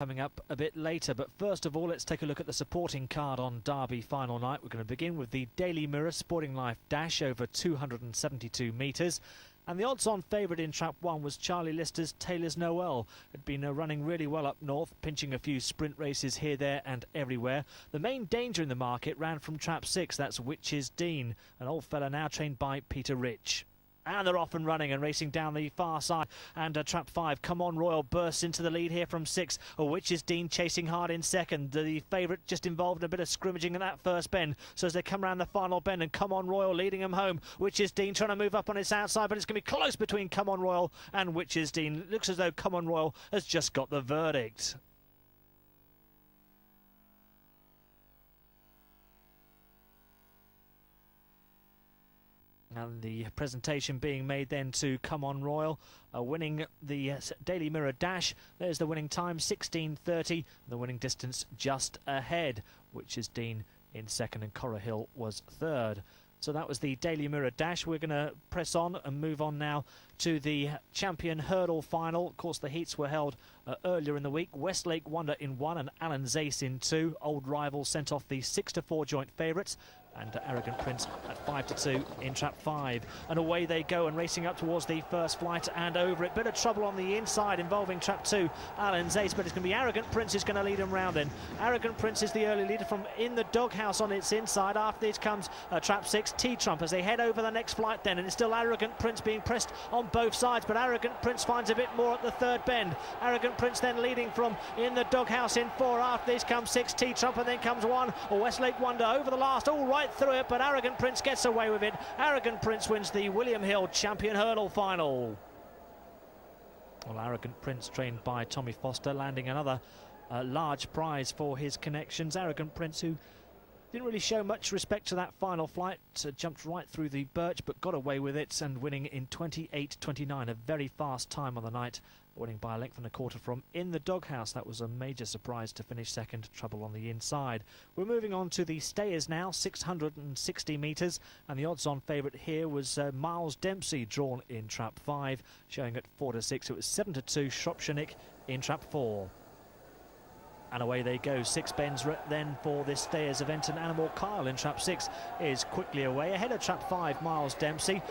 coming up a bit later, but first of all let's take a look at the supporting card on Derby final night. We're going to begin with the Daily Mirror Sporting Life Dash over 272 metres, and the odds-on favourite in Trap 1 was Charlie Lister's Taylor's Noel. Had been running really well up north, pinching a few sprint races here, there and everywhere. The main danger in the market ran from Trap 6, that's Witch's Dean, an old fella now trained by Peter Rich. And they're off and running and racing down the far side. And Trap 5, Come On Royal, bursts into the lead here from 6. Witch's Dean chasing hard in second. The favourite just involved in a bit of scrimmaging in that first bend. So as they come around the final bend, and Come On Royal leading them home. Witch's Dean trying to move up on its outside, but it's going to be close between Come On Royal and Witch's Dean. It looks as though Come On Royal has just got the verdict. And the presentation being made then to Come On Royal, winning the Daily Mirror Dash. There's the winning time, 16:30. The winning distance just ahead, Witch's Dean in second and Corrahill was third. So that was the Daily Mirror Dash. We're going to press on and move on now to the Champion Hurdle final. Of course, the heats were held earlier in the week. Westlake Wonder in 1 and Alan Zace in 2. Old Rival sent off the 6-4 joint favourites. And Arrogant Prince at 5-2 in Trap 5. And away they go and racing up towards the first flight and over it. Bit of trouble on the inside involving Trap 2, Alan Zace, but it's going to be Arrogant Prince who's going to lead him round in. Arrogant Prince is the early leader from in the doghouse on its inside. After this comes Trap 6, T-Trump as they head over the next flight then. And it's still Arrogant Prince being pressed on both sides, but Arrogant Prince finds a bit more at the third bend. Arrogant Prince then leading from in the doghouse in 4. After this comes 6, T-Trump, and then comes 1, Westlake Wonder over the last, all right through it, but Arrogant Prince gets away with it. Arrogant Prince wins the William Hill Champion Hurdle final. Well, Arrogant Prince, trained by Tommy Foster, landing another large prize for his connections. Arrogant Prince, who didn't really show much respect to that final flight, jumped right through the birch but got away with it and winning in 28:29, a very fast time on the night, winning by a length and a quarter from in the doghouse. That was a major surprise to finish second, trouble on the inside. We're moving on to the stayers now, 660 metres, and the odds-on favourite here was Miles Dempsey, drawn in Trap 5, showing at 4-6. It was 7-2 Shropshire Nick in Trap 4. And away they go, 6 bends then for this stayers event, and Animal Kyle in Trap 6 is quickly away. Ahead of Trap 5, Miles Dempsey.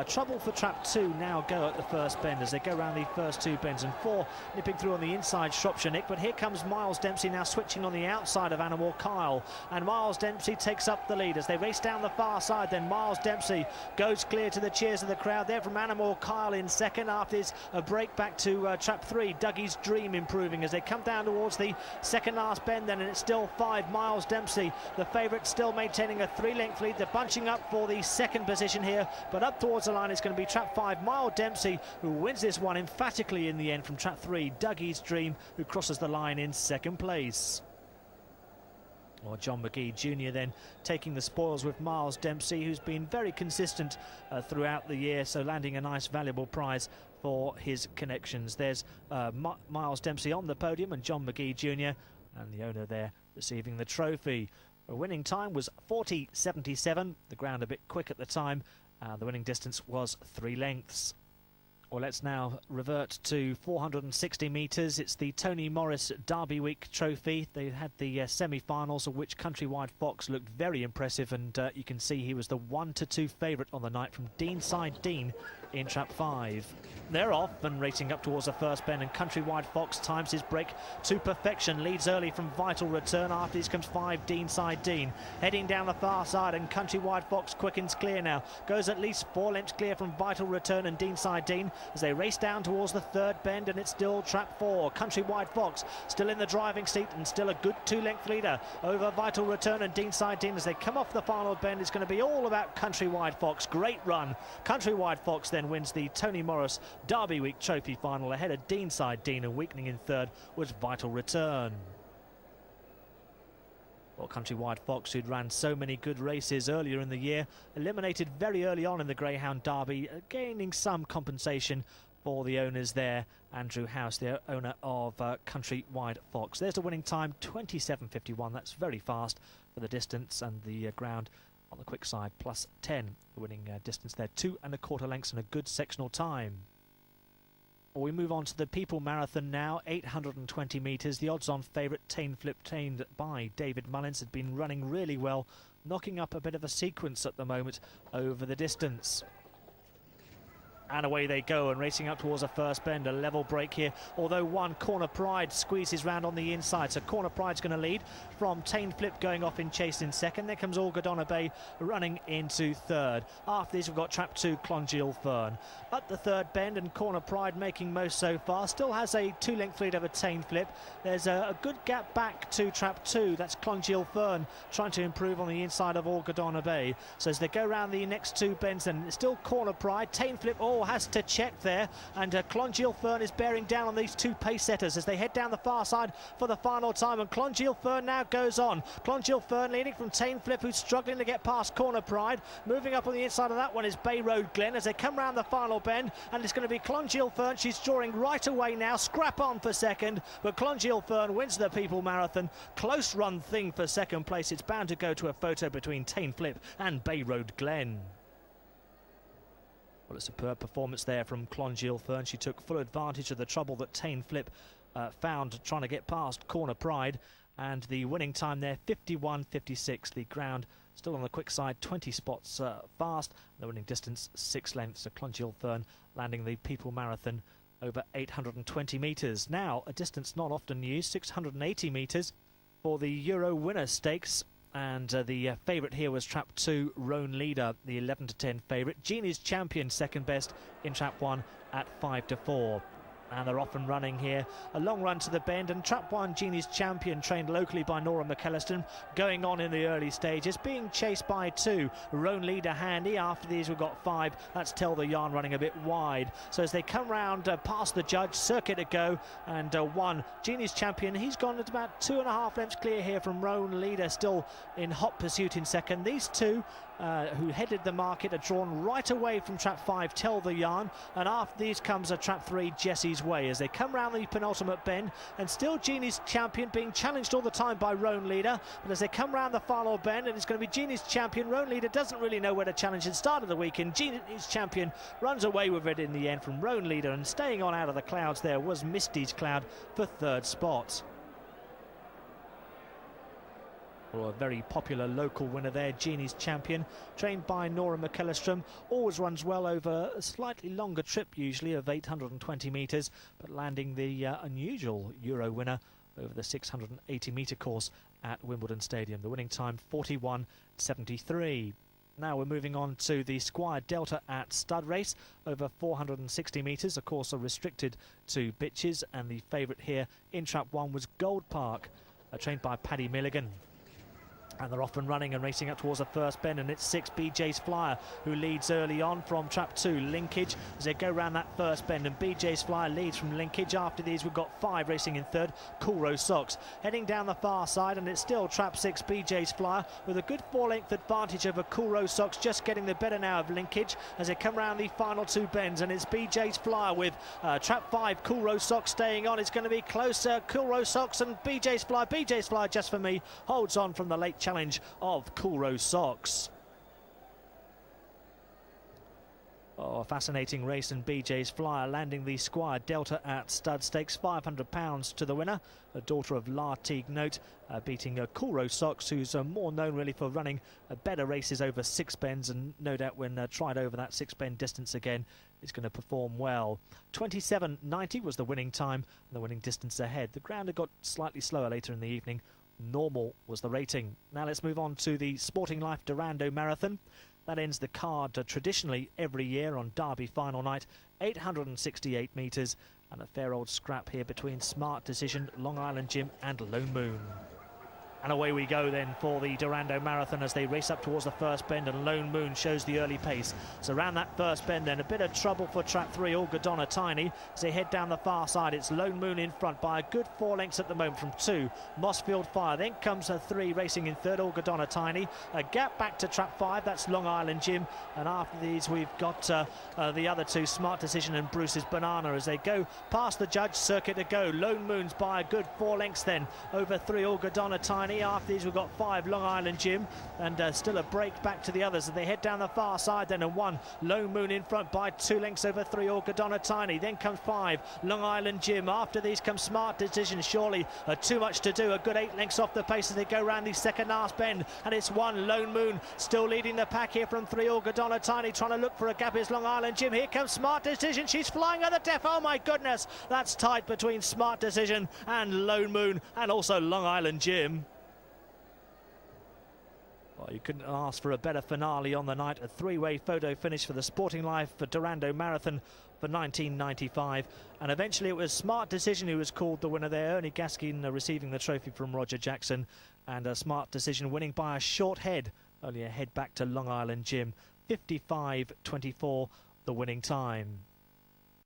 Trouble for Trap 2 now go at the first bend as they go around the first 2 bends, and 4 nipping through on the inside, Shropshire Nick. But here comes Miles Dempsey now switching on the outside of Animal Kyle, and Miles Dempsey takes up the lead as they race down the far side. Then Miles Dempsey goes clear to the cheers of the crowd there from Animal Kyle in second. After this, a break back to Trap 3, Dougie's Dream improving as they come down towards the second last bend then, and it's still 5, Miles Dempsey, the favourite, still maintaining a 3-length lead. They're bunching up for the second position here, but up towards the line it's going to be Trap 5, Miles Dempsey, who wins this one emphatically in the end from Trap 3, Dougie's Dream, who crosses the line in second place. Or John McGee Jr. then taking the spoils with Miles Dempsey, who's been very consistent throughout the year, so landing a nice valuable prize for his connections. There's Miles Dempsey on the podium and John McGee Jr. and the owner there receiving the trophy. The winning time was 40.77, the ground a bit quick at the time. The winning distance was 3 lengths. Well, let's now revert to 460 metres. It's the Tony Morris Derby Week Trophy. They had the semi-finals, of which Countrywide Fox looked very impressive, and you can see he was the 1-2 favourite on the night from Deanside Dean in Trap 5. They're off and racing up towards the first bend, and Countrywide Fox times his break to perfection, leads early from Vital Return. After this comes 5, Deanside Dean, heading down the far side, and Countrywide Fox quickens clear now, goes at least 4 lengths clear from Vital Return and Deanside Dean as they race down towards the third bend, and it's still Trap 4, Countrywide Fox still in the driving seat and still a good 2-length leader over Vital Return and Deanside Dean. As they come off the final bend, it's going to be all about Countrywide Fox. Great run. Countrywide Fox then wins the Tony Morris Derby Week Trophy final ahead of Deanside Dean, and weakening in third was Vital Return. Well, Countrywide Fox, who'd ran so many good races earlier in the year, eliminated very early on in the Greyhound Derby, gaining some compensation for the owners there. Andrew House, the owner of Countrywide Fox. There's the winning time, 27.51. That's very fast for the distance, and the ground on the quick side, plus 10. The winning distance there, 2 1/4 lengths and a good sectional time. We move on to the People Marathon now, 820 metres. The odds-on favourite, Tainflip, trained by David Mullins, had been running really well, knocking up a bit of a sequence at the moment over the distance. And away they go, and racing up towards a first bend, a level break here. Although one, Corner Pride, squeezes round on the inside. So Corner Pride's going to lead from Tainflip going off in chase in second. There comes Orgodona Bay running into third. After these, we've got Trap 2, Clongeal Fern. At the third bend, and Corner Pride making most so far. Still has a 2-length lead over Tainflip. There's a good gap back to Trap 2. That's Clongeal Fern trying to improve on the inside of Orgodona Bay. So as they go around the next two bends, and it's still Corner Pride. Tainflip has to check there, and Clongeal Fern is bearing down on these two pace setters as they head down the far side for the final time, and Clongeal Fern now goes on. Clongeal Fern leading from Tainflip, who's struggling to get past Corner Pride. Moving up on the inside of that one is Bay Road Glen as they come round the final bend, and it's going to be Clongeal Fern. She's drawing right away now, scrap on for second, but Clongeal Fern wins the People Marathon. Close run thing for second place. It's bound to go to a photo between Tainflip and Bay Road Glen. Well, a superb performance there from Clongeal Fern. She took full advantage of the trouble that Tainflip found trying to get past Corner Pride, and the winning time there, 51.56. The ground still on the quick side, 20 spots fast. The winning distance, 6 lengths. So Clongeal Fern landing the People Marathon over 820 metres. Now, a distance not often used, 680 metres for the Euro Winner Stakes. And the favourite here was Trap 2, Roan Leader, the 11 to 10 favourite. Genie's Champion second best in Trap 1 at 5 to 4. And they're off and running here. A long run to the bend, and Trap 1, Genie's Champion, trained locally by Nora McAllister, going on in the early stages, being chased by 2. Roan Leader handy. After these, we've got 5. That's Tell the Yarn running a bit wide. So as they come round past the judge, circuit to go, and 1, Genie's Champion, he's gone at about 2.5 lengths clear here from Roan Leader, still in hot pursuit in second. These two who headed the market are drawn right away from Trap 5, Tell the Yarn, and after these comes a Trap 3, Jessie's Way, as they come round the penultimate bend, and still Genie's Champion being challenged all the time by Roan Leader, but as they come round the final bend, and it's going to be Genie's Champion, Roan Leader doesn't really know where to challenge at the start of the weekend. Genie's Champion runs away with it in the end from Roan Leader, and staying on out of the clouds there was Misty's Cloud for third spot. Well, a very popular local winner there, Genie's Champion, trained by Nora McAllister. Always runs well over a slightly longer trip, usually of 820 metres, but landing the unusual Euro winner over the 680-metre course at Wimbledon Stadium. The winning time, 41.73. Now we're moving on to the Squire Delta at stud race over 460 metres. Of course, are restricted to bitches, and the favourite here in Trap 1 was Gold Park, trained by Paddy Milligan. And they're off and running and racing up towards the first bend, and it's 6, BJ's Flyer, who leads early on from Trap 2, Linkage, as they go around that first bend, and BJ's Flyer leads from Linkage. After these, we've got 5 racing in third, Cool Rose Socks. Heading down the far side, and it's still Trap 6, BJ's Flyer, with a good 4-length advantage over Cool Rose Socks, just getting the better now of Linkage as they come around the final 2 bends, and it's BJ's Flyer with Trap 5, Cool Rose Socks staying on. It's going to be closer, Cool Rose Socks and BJ's Flyer. BJ's Flyer, just for me, holds on from the late challenge of Cool Rose Socks. Oh, a fascinating race, and BJ's Flyer landing the Squire Delta at stud stakes, £500 to the winner, a daughter of La Teague Note, beating Cool Rose Socks, who's more known really for running better races over 6 bends, and no doubt when tried over that 6-bend distance again is going to perform well. 27.90 was the winning time, and the winning distance ahead. The ground had got slightly slower later in the evening. Normal was the rating. Now let's move on to the Sporting Life Dorando Marathon. That ends the card traditionally every year on Derby final night. 868 metres, and a fair old scrap here between Smart Decision, Long Island Gym and Lone Moon. And away we go then for the Dorando Marathon as they race up towards the first bend, and Lone Moon shows the early pace. So around that first bend then, a bit of trouble for Trap 3, Orgodona Tiny. As they head down the far side, it's Lone Moon in front by a good 4 lengths at the moment from 2, Mossfield Fire. Then comes a 3 racing in third, Orgodona Tiny. A gap back to Trap 5, that's Long Island Gym. And after these, we've got the other 2, Smart Decision and Bruce's Banana, as they go past the judge, circuit to go. Lone Moon's by a good 4 lengths then over 3, Orgodona Tiny. Tiny. After these, we've got 5 Long Island Jim, and still a break back to the others as they head down the far side then, and 1 Lone Moon in front by 2 lengths over 3 Orgadonna Tiny. Then comes 5 Long Island Jim. After these comes Smart Decision. Surely too much to do. A good 8 lengths off the pace as they go round the second last bend, and it's 1 Lone Moon still leading the pack here from 3 Orgadonna Tiny, trying to look for a gap. Is Long Island Jim. Here comes Smart Decision. She's flying at the death. Oh my goodness, that's tight between Smart Decision and Lone Moon, and also Long Island Jim. Well, you couldn't ask for a better finale on the night. A 3-way photo finish for the Sporting Life for Dorando Marathon for 1995, and eventually it was Smart Decision who was called the winner there. Ernie Gaskin receiving the trophy from Roger Jackson, and a Smart Decision winning by a short head, only a head back to Long Island Jim. 55.24 the winning time.